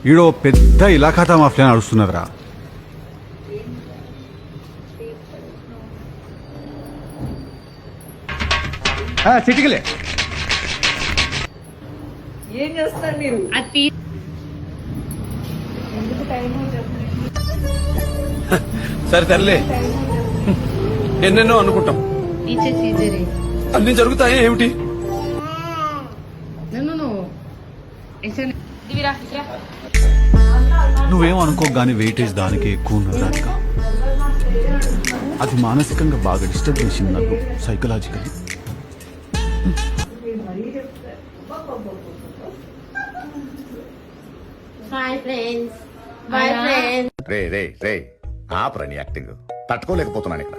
ఈడో పెద్ద ఇలాఖాతా మాఫియా నడుస్తున్నదిరా. చిటికలే ఏం చేస్తారు మీరు? సరే తరలే, ఎన్నెన్నో అనుకుంటాం, అన్ని జరుగుతాయి ఏమిటి? నువ్వేం అనుకోగానే వెయిటేజ్ దానికి ఎక్కువ ఉన్నది రాధిక. అది మానసికంగా బాగా డిస్టర్బ్ చేసింది నాకు, సైకలాజికల్లీ. రే ఆపరని యాక్టింగ్ తట్టుకోలేకపోతున్నాను ఇక్కడ.